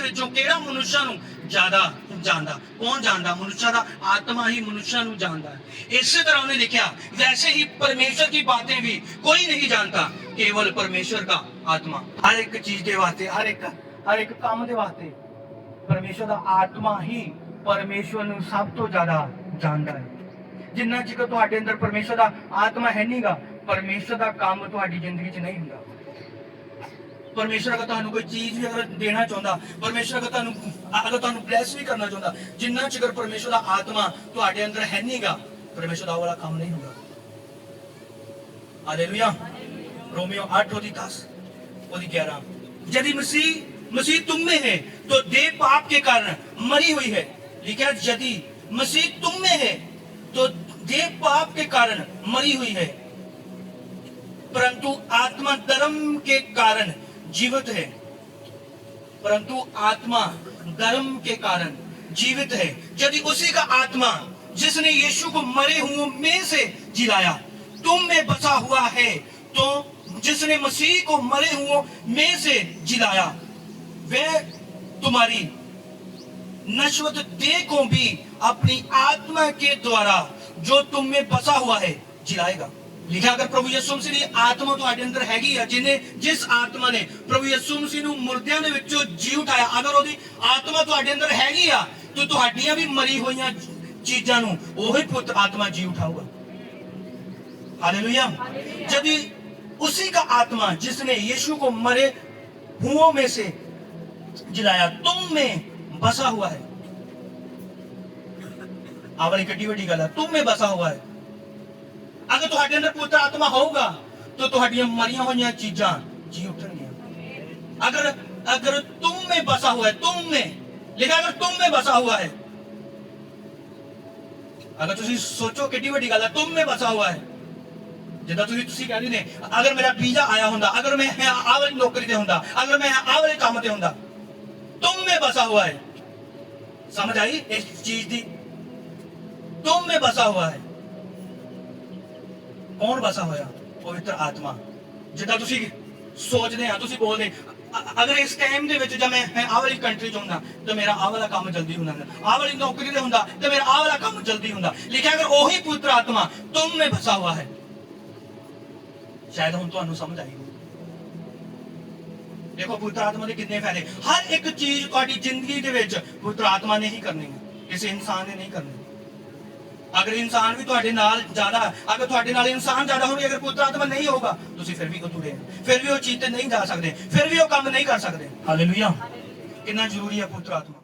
ਵਿੱਚੋਂ ਕਿਹੜਾ ਮਨੁੱਖਾਂ ਨੂੰ ਜ਼ਿਆਦਾ ਜਾਣਦਾ? कौन जानता? मनुष्य का आत्मा ही मनुष्य ਨੂੰ जानता है। इसी तरह उन्होंने लिखा, वैसे ही परमेश्वर की बातें भी कोई नहीं जानता, केवल परमेश्वर का आत्मा। हर एक चीज के वास्ते, हर एक काम के वास्ते परमेश्वर का आत्मा ही परमेश्वर ਨੂੰ ਸਭ ਤੋਂ ਜ਼ਿਆਦਾ ਜਾਣਦਾ ਹੈ। ਜਿੰਨਾ ਚਿਰ ਤੁਹਾਡੇ ਅੰਦਰ ਪਰਮੇਸ਼ਰ ਦਾ ਆਤਮਾ ਹੈ ਨਹੀਂਗਾ, ਪਰਮੇਸ਼ਰ ਦਾ ਕੰਮ ਤੁਹਾਡੀ ਜ਼ਿੰਦਗੀ 'ਚ ਨਹੀਂ ਹੁੰਦਾ। परमेश्वर अगर तुहानू कोई चीज भी अगर देना चाहता, परमेश्वर अगर तुहानू ब्लैस भी करना चाहता, जिन्ना चिर परमेश्वर का आत्मा तुहाडे अंदर है नहींगा, परमेश्वर दा वाला काम नहीं होगा। हालेलुया। रोमियो 8:10 11, यदि मसीह तुम में है तो देह पाप के कारण मरी हुई है। लिखा, यदि मसीह तुम में है तो देह पाप के कारण मरी हुई है, परंतु आत्मा धर्म के कारण जीवित है। परंतु आत्मा धर्म के कारण जीवित है। यदि उसी का आत्मा जिसने यीशु को मरे हुओं में से जिलाया तुम में बसा हुआ है, तो जिसने मसीह को मरे हुओं में से जिलाया वह तुम्हारी नश्वत देह को भी अपनी आत्मा के द्वारा जो तुम में बसा हुआ है जिलाएगा। लिखा, अगर प्रभु यीशु मसीह की आत्मा ਤੁਹਾਡੇ ਅੰਦਰ ਹੈਗੀ ਆ, जिस आत्मा ने प्रभु यीशु मसीह ਨੂੰ ਮੁਰਦਿਆਂ ਦੇ ਵਿੱਚੋਂ ਜੀ ਉਠਾਇਆ, ਅਗਰ ਉਹਦੀ ਆਤਮਾ ਤੁਹਾਡੇ ਅੰਦਰ ਹੈਗੀ ਆ ਤਾਂ ਤੁਹਾਡੀਆਂ ਵੀ ਮਰੀ ਹੋਈਆਂ ਚੀਜ਼ਾਂ ਨੂੰ ਉਹੀ ਪੁੱਤ आत्मा जी उठाऊगा। हालेलुया। यदि उसी का आत्मा जिसने यीशु को मरे हुओं में से जिलाया तुम में बसा हुआ है, आवली कटी वड्डी गल है, तुम में बसा हुआ है। अगर तुहाडे अंदर पुत्र आत्मा होगा तो तुहाडियां मरियां होईयां चीजां जी उठणगियां। अगर तुम में बसा हुआ है, तुम में लिखा, अगर तुम में बसा हुआ है, अगर तुसी सोचो कितनी बड़ी गल है, तुम में बसा हुआ है। जिद्दां तुसी कह रहे ने, अगर मेरा वीजा आया हुंदा, अगर मैं आ वाली नौकरी ते हुंदा, अगर मैं आ वाले काम ते हुंदा, तुम में बसा हुआ है। समझ आई इस चीज दी? तुम में बसा हुआ है। कौन बसा होया? पवित्र आत्मा। जिद्दां तुसी सोचदे आ, तुसी बोलदे, अगर इस टाइम दे विच जब मैं आ वाली कंट्री च हुंदा तो मेरा आ वाला काम जल्दी हुंदा, आ वाली नौकरी ते हुंदा तो मेरा आ वाला काम जल्दी हुंदा। लिखा, अगर ओही पवित्र आत्मा तुम में बसा हुआ है। शायद हुण तुहानू समझ आई। देखो पवित्र आत्मा के कितने फायदे। हर एक चीज तुहाडी जिंदगी दे विच पवित्र आत्मा ने ही करनी है, किसी इंसान ने नहीं करनी। अगर इंसान भी तुहाडे नाल ज्यादा, अगर तुहाडे नाल इंसान ज्यादा होवे, अगर पुत्र आत्मा नहीं होगा तुसी फिर भी अधूरे हैं, फिर भी वो चीज ते नहीं जा सकते, फिर भी वो काम नहीं कर सकते। हालेलुया। कितना जरूरी है पुत्र आत्मा।